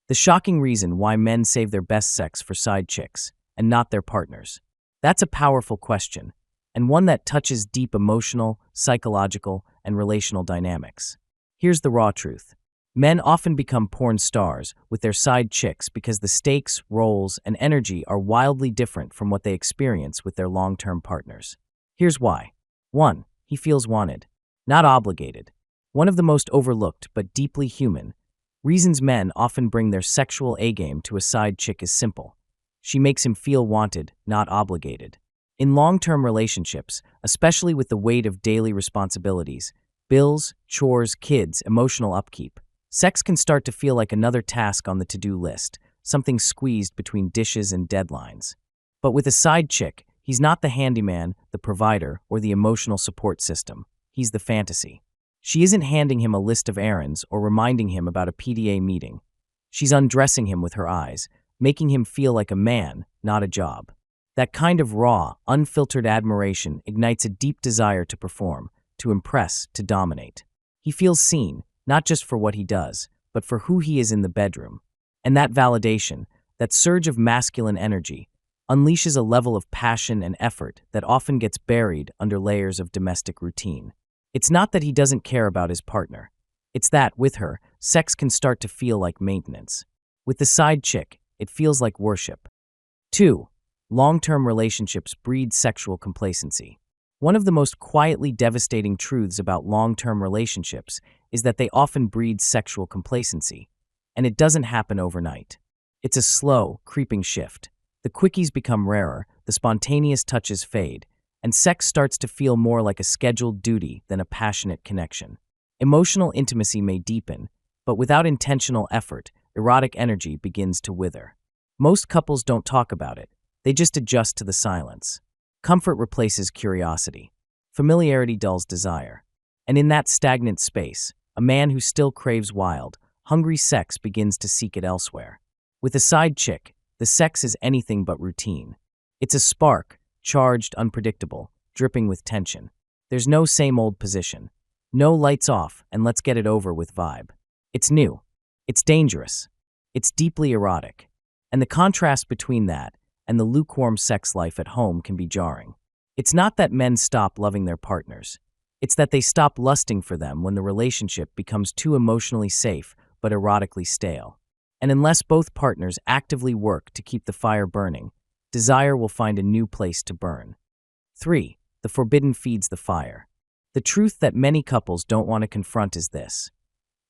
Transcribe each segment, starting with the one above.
The shocking reason why men save their best sex for side chicks and not their partners. That's a powerful question, and one that touches deep emotional, psychological, and relational dynamics. Here's the raw truth. Men often become porn stars with their side chicks because the stakes, roles, and energy are wildly different from what they experience with their long-term partners. Here's why. 1. He feels wanted, not obligated. One of the most overlooked but deeply human reasons men often bring their sexual A-game to a side chick is simple. She makes him feel wanted, not obligated. In long-term relationships, especially with the weight of daily responsibilities, bills, chores, kids, emotional upkeep, sex can start to feel like another task on the to-do list, something squeezed between dishes and deadlines. But with a side chick, he's not the handyman, the provider, or the emotional support system. He's the fantasy. She isn't handing him a list of errands or reminding him about a PDA meeting. She's undressing him with her eyes, making him feel like a man, not a job. That kind of raw, unfiltered admiration ignites a deep desire to perform, to impress, to dominate. He feels seen, not just for what he does, but for who he is in the bedroom. And that validation, that surge of masculine energy, unleashes a level of passion and effort that often gets buried under layers of domestic routine. It's not that he doesn't care about his partner. It's that, with her, sex can start to feel like maintenance. With the side chick, it feels like worship. 2. Long-term relationships breed sexual complacency. One of the most quietly devastating truths about long-term relationships is that they often breed sexual complacency, and it doesn't happen overnight. It's a slow, creeping shift. The quickies become rarer, the spontaneous touches fade, and sex starts to feel more like a scheduled duty than a passionate connection. Emotional intimacy may deepen, but without intentional effort, erotic energy begins to wither. Most couples don't talk about it. They just adjust to the silence. Comfort replaces curiosity. Familiarity dulls desire. And in that stagnant space, a man who still craves wild, hungry sex begins to seek it elsewhere. With a side chick, the sex is anything but routine. It's a spark, charged, unpredictable, dripping with tension. There's no same old position. No lights off and let's get it over with vibe. It's new. It's dangerous. It's deeply erotic. And the contrast between that and the lukewarm sex life at home can be jarring. It's not that men stop loving their partners. It's that they stop lusting for them when the relationship becomes too emotionally safe but erotically stale. And unless both partners actively work to keep the fire burning, desire will find a new place to burn. 3. The forbidden feeds the fire. The truth that many couples don't want to confront is this.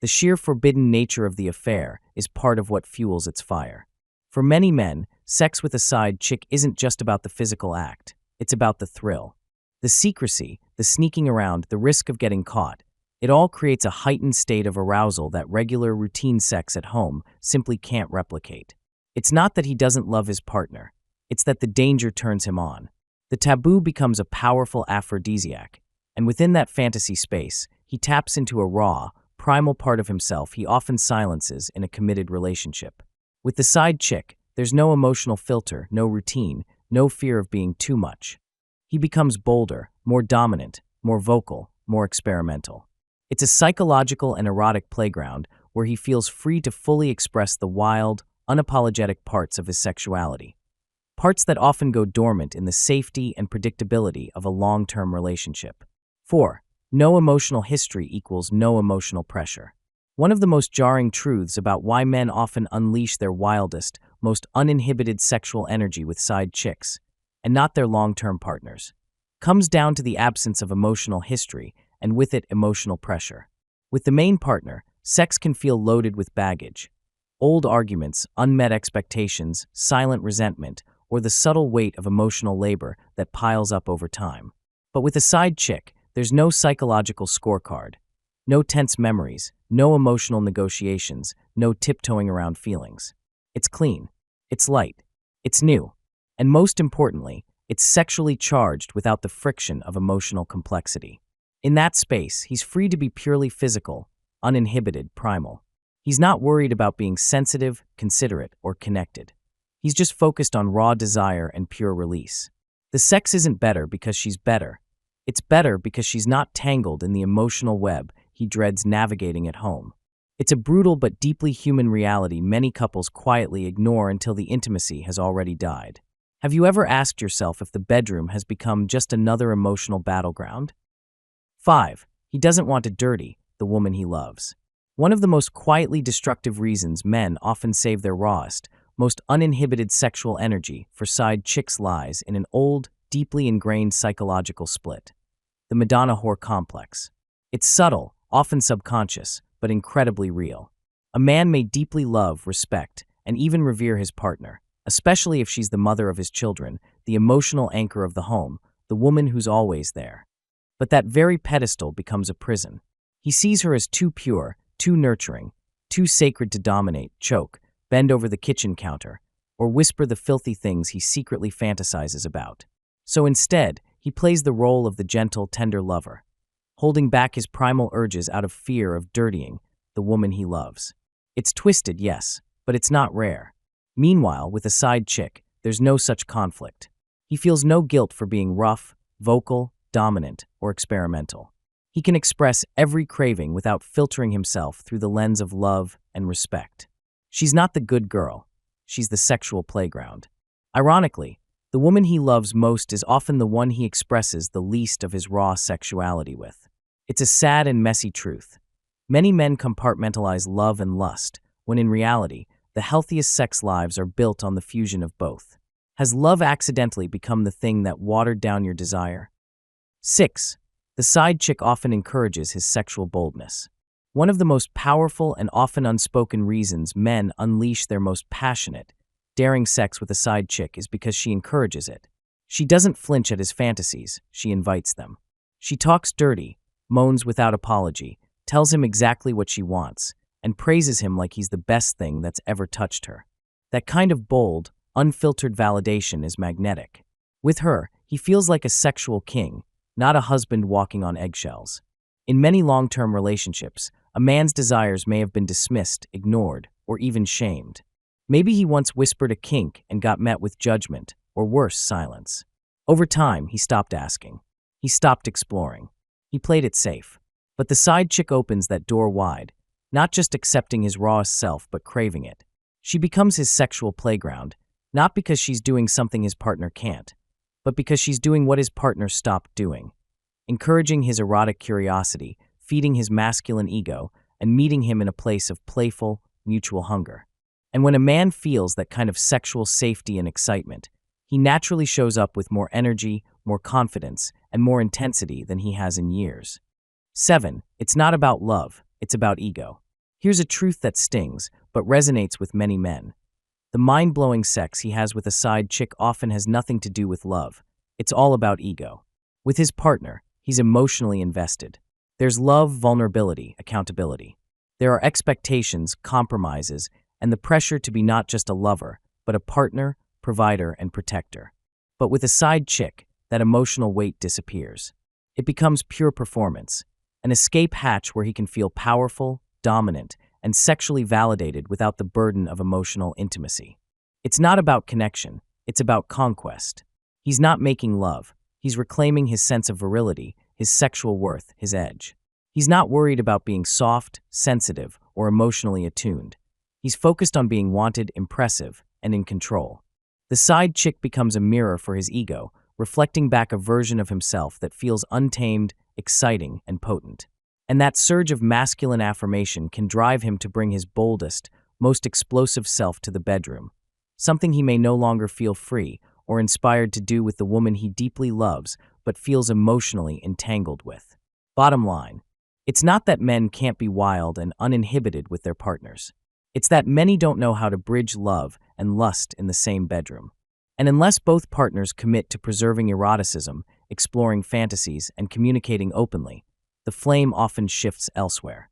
The sheer forbidden nature of the affair is part of what fuels its fire. For many men, sex with a side chick isn't just about the physical act. It's about the thrill. The secrecy, the sneaking around, the risk of getting caught. It all creates a heightened state of arousal that regular routine sex at home simply can't replicate. It's not that he doesn't love his partner. It's that the danger turns him on. The taboo becomes a powerful aphrodisiac, and within that fantasy space, he taps into a raw, primal part of himself he often silences in a committed relationship. With the side chick, there's no emotional filter, no routine, no fear of being too much. He becomes bolder, more dominant, more vocal, more experimental. It's a psychological and erotic playground where he feels free to fully express the wild, unapologetic parts of his sexuality. Parts that often go dormant in the safety and predictability of a long-term relationship. 4. No emotional history equals no emotional pressure. One of the most jarring truths about why men often unleash their wildest, most uninhibited sexual energy with side chicks, and not their long-term partners, comes down to the absence of emotional history and with it emotional pressure. With the main partner, sex can feel loaded with baggage. Old arguments, unmet expectations, silent resentment, or the subtle weight of emotional labor that piles up over time. But with a side chick, there's no psychological scorecard. No tense memories, no emotional negotiations, no tiptoeing around feelings. It's clean, it's light, it's new, and most importantly, it's sexually charged without the friction of emotional complexity. In that space, he's free to be purely physical, uninhibited, primal. He's not worried about being sensitive, considerate, or connected. He's just focused on raw desire and pure release. The sex isn't better because she's better. It's better because she's not tangled in the emotional web he dreads navigating at home. It's a brutal but deeply human reality many couples quietly ignore until the intimacy has already died. Have you ever asked yourself if the bedroom has become just another emotional battleground? 5. He doesn't want to dirty the woman he loves. One of the most quietly destructive reasons men often save their rawest, most uninhibited sexual energy for side chicks lies in an old, deeply ingrained psychological split: the Madonna whore complex. It's subtle, often subconscious, but incredibly real. A man may deeply love, respect, and even revere his partner, especially if she's the mother of his children, the emotional anchor of the home, the woman who's always there. But that very pedestal becomes a prison. He sees her as too pure, too nurturing, too sacred to dominate, choke, bend over the kitchen counter, or whisper the filthy things he secretly fantasizes about. So instead, he plays the role of the gentle, tender lover, holding back his primal urges out of fear of dirtying the woman he loves. It's twisted, yes, but it's not rare. Meanwhile, with a side chick, there's no such conflict. He feels no guilt for being rough, vocal, dominant, or experimental. He can express every craving without filtering himself through the lens of love and respect. She's not the good girl. She's the sexual playground. Ironically, the woman he loves most is often the one he expresses the least of his raw sexuality with. It's a sad and messy truth. Many men compartmentalize love and lust, when in reality, the healthiest sex lives are built on the fusion of both. Has love accidentally become the thing that watered down your desire? 6. The side chick often encourages his sexual boldness. One of the most powerful and often unspoken reasons men unleash their most passionate, daring sex with a side chick is because she encourages it. She doesn't flinch at his fantasies, she invites them. She talks dirty, moans without apology, tells him exactly what she wants, and praises him like he's the best thing that's ever touched her. That kind of bold, unfiltered validation is magnetic. With her, he feels like a sexual king, not a husband walking on eggshells. In many long-term relationships, a man's desires may have been dismissed, ignored, or even shamed. Maybe he once whispered a kink and got met with judgment, or worse, silence. Over time, he stopped asking. He stopped exploring. He played it safe. But the side chick opens that door wide, not just accepting his rawest self, but craving it. She becomes his sexual playground, not because she's doing something his partner can't, but because she's doing what his partner stopped doing, encouraging his erotic curiosity, feeding his masculine ego, and meeting him in a place of playful, mutual hunger. And when a man feels that kind of sexual safety and excitement, he naturally shows up with more energy, more confidence, and more intensity than he has in years. 7. It's not about love, it's about ego. Here's a truth that stings, but resonates with many men. The mind-blowing sex he has with a side chick often has nothing to do with love. It's all about ego. With his partner, he's emotionally invested. There's love, vulnerability, accountability. There are expectations, compromises, and the pressure to be not just a lover, but a partner, provider, and protector. But with a side chick, that emotional weight disappears. It becomes pure performance, an escape hatch where he can feel powerful, dominant, and sexually validated without the burden of emotional intimacy. It's not about connection, it's about conquest. He's not making love, he's reclaiming his sense of virility, his sexual worth, his edge. He's not worried about being soft, sensitive, or emotionally attuned. He's focused on being wanted, impressive, and in control. The side chick becomes a mirror for his ego, reflecting back a version of himself that feels untamed, exciting, and potent. And that surge of masculine affirmation can drive him to bring his boldest, most explosive self to the bedroom, something he may no longer feel free or inspired to do with the woman he deeply loves but feels emotionally entangled with. Bottom line, it's not that men can't be wild and uninhibited with their partners. It's that many don't know how to bridge love and lust in the same bedroom. And unless both partners commit to preserving eroticism, exploring fantasies, and communicating openly, the flame often shifts elsewhere.